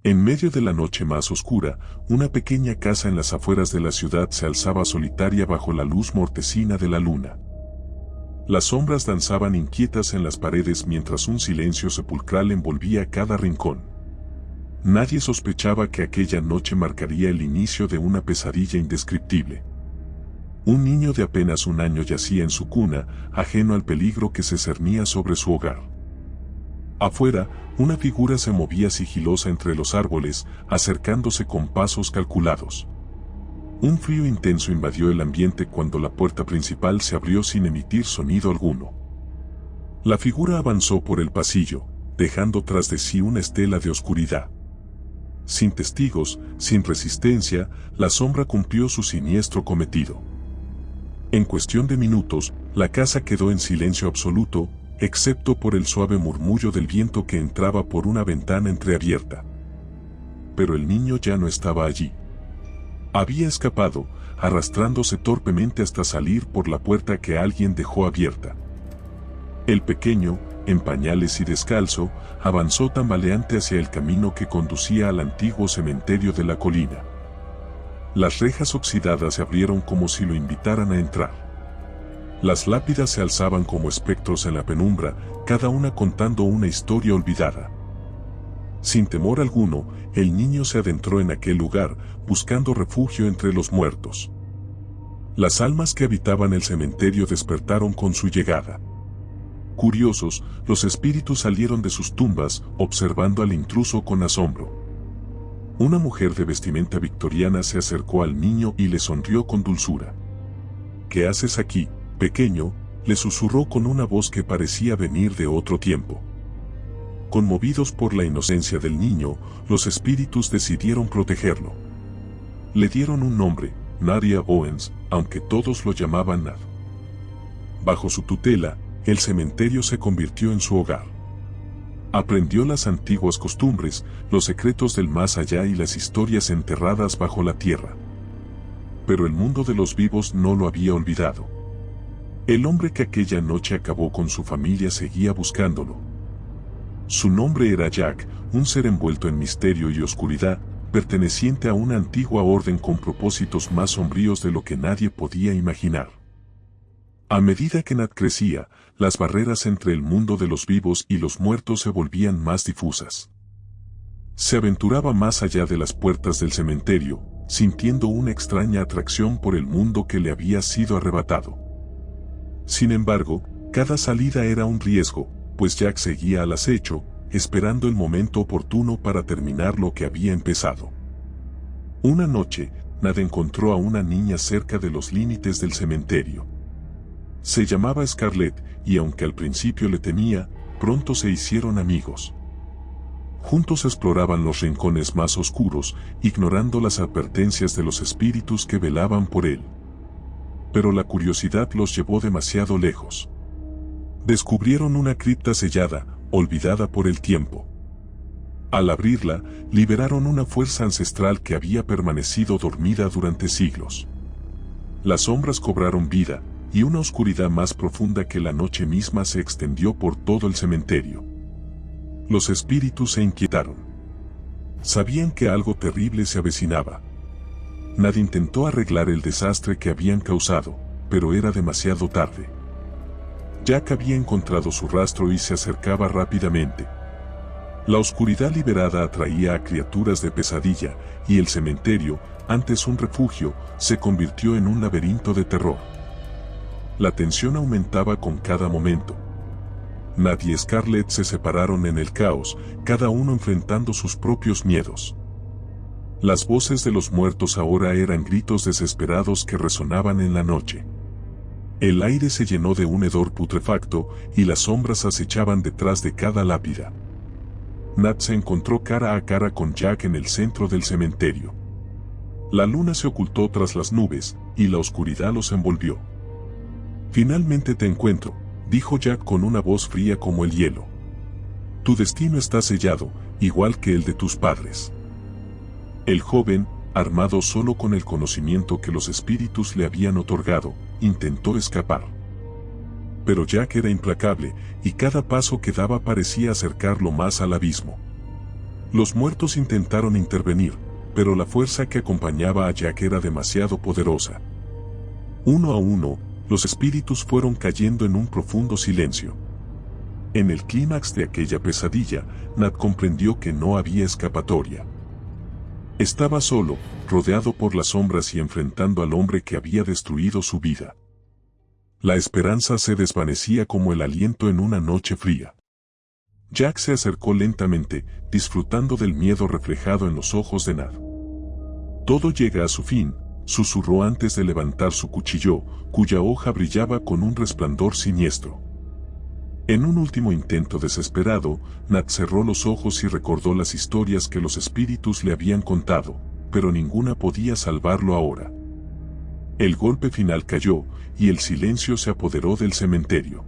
En medio de la noche más oscura, una pequeña casa en las afueras de la ciudad se alzaba solitaria bajo la luz mortecina de la luna. Las sombras danzaban inquietas en las paredes mientras un silencio sepulcral envolvía cada rincón. Nadie sospechaba que aquella noche marcaría el inicio de una pesadilla indescriptible. Un niño de apenas 1 año yacía en su cuna, ajeno al peligro que se cernía sobre su hogar. Afuera, una figura se movía sigilosa entre los árboles, acercándose con pasos calculados. Un frío intenso invadió el ambiente cuando la puerta principal se abrió sin emitir sonido alguno. La figura avanzó por el pasillo, dejando tras de sí una estela de oscuridad. Sin testigos, sin resistencia, la sombra cumplió su siniestro cometido. En cuestión de minutos, la casa quedó en silencio absoluto, excepto por el suave murmullo del viento que entraba por una ventana entreabierta. Pero el niño ya no estaba allí. Había escapado, arrastrándose torpemente hasta salir por la puerta que alguien dejó abierta. El pequeño, en pañales y descalzo, avanzó tambaleante hacia el camino que conducía al antiguo cementerio de la colina. Las rejas oxidadas se abrieron como si lo invitaran a entrar. Las lápidas se alzaban como espectros en la penumbra, cada una contando una historia olvidada. Sin temor alguno, el niño se adentró en aquel lugar, buscando refugio entre los muertos. Las almas que habitaban el cementerio despertaron con su llegada. Curiosos, los espíritus salieron de sus tumbas, observando al intruso con asombro. Una mujer de vestimenta victoriana se acercó al niño y le sonrió con dulzura. ¿Qué haces aquí, pequeño?, le susurró con una voz que parecía venir de otro tiempo. Conmovidos por la inocencia del niño, los espíritus decidieron protegerlo. Le dieron un nombre, Nadia Owens, aunque todos lo llamaban Nad. Bajo su tutela, el cementerio se convirtió en su hogar. Aprendió las antiguas costumbres, los secretos del más allá y las historias enterradas bajo la tierra. Pero el mundo de los vivos no lo había olvidado. El hombre que aquella noche acabó con su familia seguía buscándolo. Su nombre era Jack, un ser envuelto en misterio y oscuridad, perteneciente a una antigua orden con propósitos más sombríos de lo que nadie podía imaginar. A medida que Nat crecía, las barreras entre el mundo de los vivos y los muertos se volvían más difusas. Se aventuraba más allá de las puertas del cementerio, sintiendo una extraña atracción por el mundo que le había sido arrebatado. Sin embargo, cada salida era un riesgo, pues Jack seguía al acecho, esperando el momento oportuno para terminar lo que había empezado. Una noche, Nat encontró a una niña cerca de los límites del cementerio. Se llamaba Scarlett, y aunque al principio le temía, pronto se hicieron amigos. Juntos exploraban los rincones más oscuros, ignorando las advertencias de los espíritus que velaban por él. Pero la curiosidad los llevó demasiado lejos. Descubrieron una cripta sellada, olvidada por el tiempo. Al abrirla, liberaron una fuerza ancestral que había permanecido dormida durante siglos. Las sombras cobraron vida, y una oscuridad más profunda que la noche misma se extendió por todo el cementerio. Los espíritus se inquietaron. Sabían que algo terrible se avecinaba. Nadie intentó arreglar el desastre que habían causado, pero era demasiado tarde. Jack había encontrado su rastro y se acercaba rápidamente. La oscuridad liberada atraía a criaturas de pesadilla, y el cementerio, antes un refugio, se convirtió en un laberinto de terror. La tensión aumentaba con cada momento. Nat y Scarlett se separaron en el caos, cada uno enfrentando sus propios miedos. Las voces de los muertos ahora eran gritos desesperados que resonaban en la noche. El aire se llenó de un hedor putrefacto, y las sombras acechaban detrás de cada lápida. Nat se encontró cara a cara con Jack en el centro del cementerio. La luna se ocultó tras las nubes, y la oscuridad los envolvió. «Finalmente te encuentro», dijo Jack con una voz fría como el hielo. «Tu destino está sellado, igual que el de tus padres». El joven, armado solo con el conocimiento que los espíritus le habían otorgado, intentó escapar. Pero Jack era implacable, y cada paso que daba parecía acercarlo más al abismo. Los muertos intentaron intervenir, pero la fuerza que acompañaba a Jack era demasiado poderosa. Uno a uno, los espíritus fueron cayendo en un profundo silencio. En el clímax de aquella pesadilla, Nat comprendió que no había escapatoria. Estaba solo, rodeado por las sombras y enfrentando al hombre que había destruido su vida. La esperanza se desvanecía como el aliento en una noche fría. Jack se acercó lentamente, disfrutando del miedo reflejado en los ojos de Nat. Todo llega a su fin, susurró antes de levantar su cuchillo, cuya hoja brillaba con un resplandor siniestro. En un último intento desesperado, Nat cerró los ojos y recordó las historias que los espíritus le habían contado, pero ninguna podía salvarlo ahora. El golpe final cayó, y el silencio se apoderó del cementerio.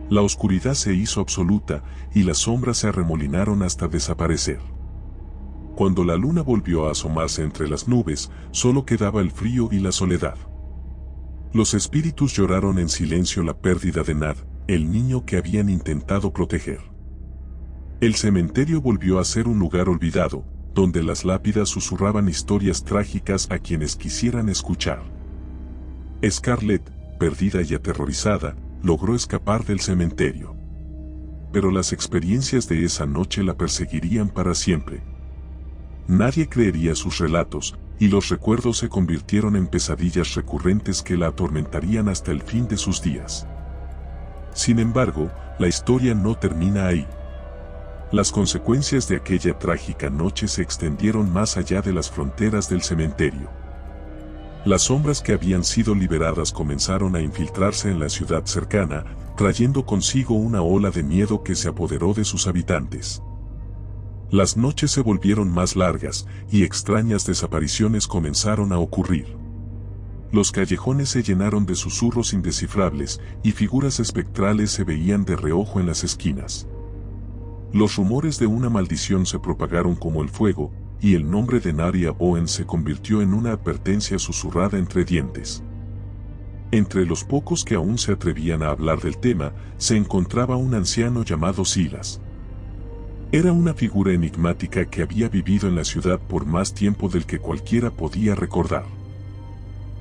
La oscuridad se hizo absoluta, y las sombras se arremolinaron hasta desaparecer. Cuando la luna volvió a asomarse entre las nubes, solo quedaba el frío y la soledad. Los espíritus lloraron en silencio la pérdida de Nat, el niño que habían intentado proteger. El cementerio volvió a ser un lugar olvidado, donde las lápidas susurraban historias trágicas a quienes quisieran escuchar. Scarlett, perdida y aterrorizada, logró escapar del cementerio. Pero las experiencias de esa noche la perseguirían para siempre. Nadie creería sus relatos, y los recuerdos se convirtieron en pesadillas recurrentes que la atormentarían hasta el fin de sus días. Sin embargo, la historia no termina ahí. Las consecuencias de aquella trágica noche se extendieron más allá de las fronteras del cementerio. Las sombras que habían sido liberadas comenzaron a infiltrarse en la ciudad cercana, trayendo consigo una ola de miedo que se apoderó de sus habitantes. Las noches se volvieron más largas, y extrañas desapariciones comenzaron a ocurrir. Los callejones se llenaron de susurros indescifrables, y figuras espectrales se veían de reojo en las esquinas. Los rumores de una maldición se propagaron como el fuego, y el nombre de Nadia Bowen se convirtió en una advertencia susurrada entre dientes. Entre los pocos que aún se atrevían a hablar del tema, se encontraba un anciano llamado Silas. Era una figura enigmática que había vivido en la ciudad por más tiempo del que cualquiera podía recordar.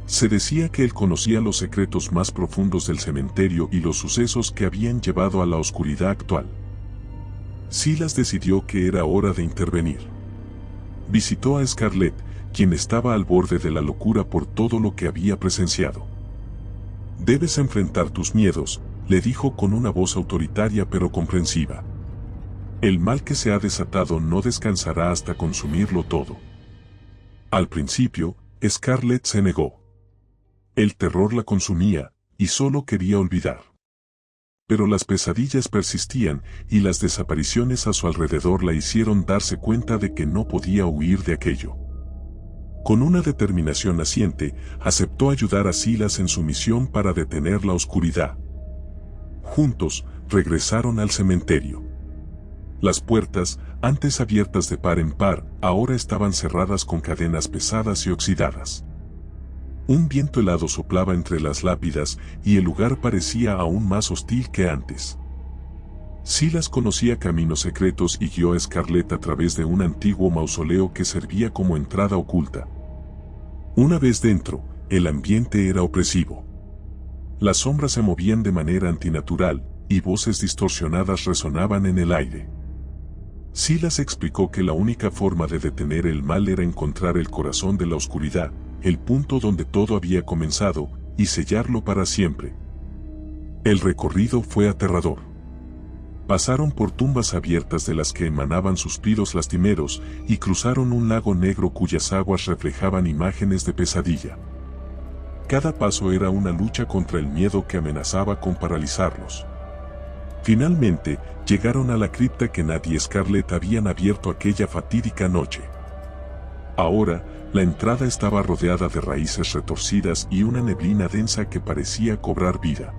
Se decía que él conocía los secretos más profundos del cementerio y los sucesos que habían llevado a la oscuridad actual. Silas decidió que era hora de intervenir. Visitó a Scarlett, quien estaba al borde de la locura por todo lo que había presenciado. «Debes enfrentar tus miedos», le dijo con una voz autoritaria pero comprensiva. «El mal que se ha desatado no descansará hasta consumirlo todo». Al principio, Scarlett se negó. El terror la consumía, y solo quería olvidar. Pero las pesadillas persistían, y las desapariciones a su alrededor la hicieron darse cuenta de que no podía huir de aquello. Con una determinación naciente, aceptó ayudar a Silas en su misión para detener la oscuridad. Juntos, regresaron al cementerio. Las puertas, antes abiertas de par en par, ahora estaban cerradas con cadenas pesadas y oxidadas. Un viento helado soplaba entre las lápidas, y el lugar parecía aún más hostil que antes. Silas conocía caminos secretos y guió a Scarlett a través de un antiguo mausoleo que servía como entrada oculta. Una vez dentro, el ambiente era opresivo. Las sombras se movían de manera antinatural, y voces distorsionadas resonaban en el aire. Silas explicó que la única forma de detener el mal era encontrar el corazón de la oscuridad, el punto donde todo había comenzado, y sellarlo para siempre. El recorrido fue aterrador. Pasaron por tumbas abiertas de las que emanaban suspiros lastimeros, y cruzaron un lago negro cuyas aguas reflejaban imágenes de pesadilla. Cada paso era una lucha contra el miedo que amenazaba con paralizarlos. Finalmente, llegaron a la cripta que Nat y Scarlett habían abierto aquella fatídica noche. Ahora, la entrada estaba rodeada de raíces retorcidas y una neblina densa que parecía cobrar vida.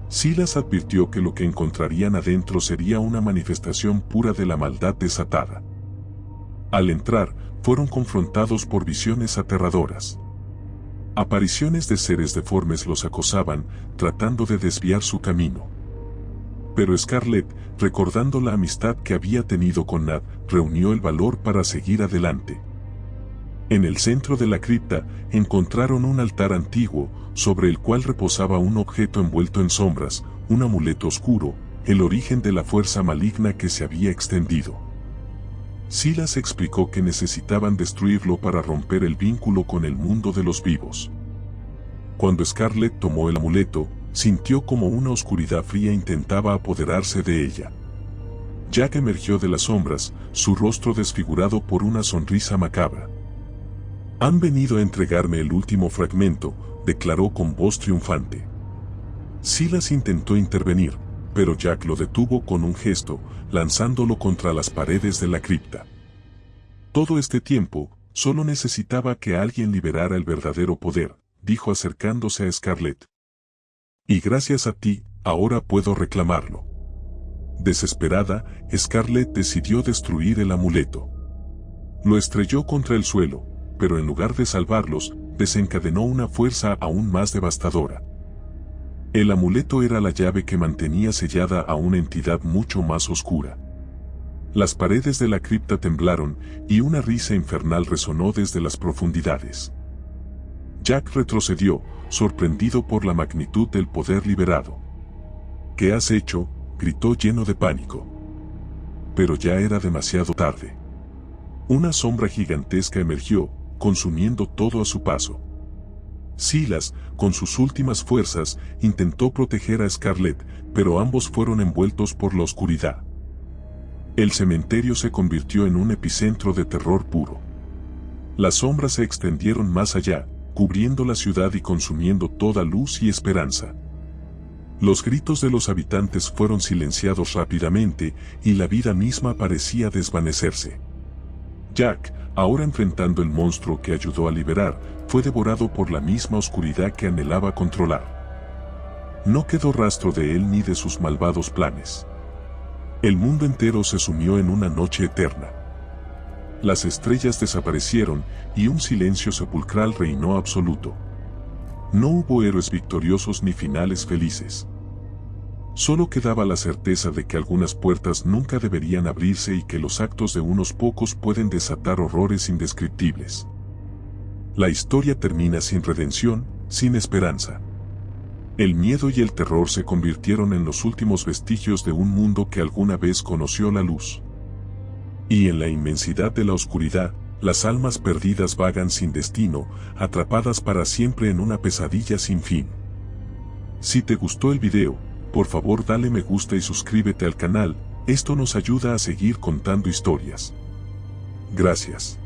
Silas advirtió que lo que encontrarían adentro sería una manifestación pura de la maldad desatada. Al entrar, fueron confrontados por visiones aterradoras. Apariciones de seres deformes los acosaban, tratando de desviar su camino. Pero Scarlett, recordando la amistad que había tenido con Nat, reunió el valor para seguir adelante. En el centro de la cripta, encontraron un altar antiguo, sobre el cual reposaba un objeto envuelto en sombras, un amuleto oscuro, el origen de la fuerza maligna que se había extendido. Silas explicó que necesitaban destruirlo para romper el vínculo con el mundo de los vivos. Cuando Scarlett tomó el amuleto, sintió como una oscuridad fría intentaba apoderarse de ella. Jack emergió de las sombras, su rostro desfigurado por una sonrisa macabra. «Han venido a entregarme el último fragmento», declaró con voz triunfante. Silas intentó intervenir, pero Jack lo detuvo con un gesto, lanzándolo contra las paredes de la cripta. Todo este tiempo, solo necesitaba que alguien liberara el verdadero poder, dijo acercándose a Scarlett. Y gracias a ti, ahora puedo reclamarlo. Desesperada, Scarlett decidió destruir el amuleto. Lo estrelló contra el suelo, pero en lugar de salvarlos, desencadenó una fuerza aún más devastadora. El amuleto era la llave que mantenía sellada a una entidad mucho más oscura. Las paredes de la cripta temblaron, y una risa infernal resonó desde las profundidades. Jack retrocedió, sorprendido por la magnitud del poder liberado. «¿Qué has hecho?», gritó lleno de pánico. Pero ya era demasiado tarde. Una sombra gigantesca emergió, consumiendo todo a su paso. Silas, con sus últimas fuerzas, intentó proteger a Scarlett, pero ambos fueron envueltos por la oscuridad. El cementerio se convirtió en un epicentro de terror puro. Las sombras se extendieron más allá, cubriendo la ciudad y consumiendo toda luz y esperanza. Los gritos de los habitantes fueron silenciados rápidamente, y la vida misma parecía desvanecerse. Jack, ahora enfrentando el monstruo que ayudó a liberar, fue devorado por la misma oscuridad que anhelaba controlar. No quedó rastro de él ni de sus malvados planes. El mundo entero se sumió en una noche eterna. Las estrellas desaparecieron, y un silencio sepulcral reinó absoluto. No hubo héroes victoriosos ni finales felices. Solo quedaba la certeza de que algunas puertas nunca deberían abrirse y que los actos de unos pocos pueden desatar horrores indescriptibles. La historia termina sin redención, sin esperanza. El miedo y el terror se convirtieron en los últimos vestigios de un mundo que alguna vez conoció la luz. Y en la inmensidad de la oscuridad, las almas perdidas vagan sin destino, atrapadas para siempre en una pesadilla sin fin. Si te gustó el video, por favor dale me gusta y suscríbete al canal, esto nos ayuda a seguir contando historias. Gracias.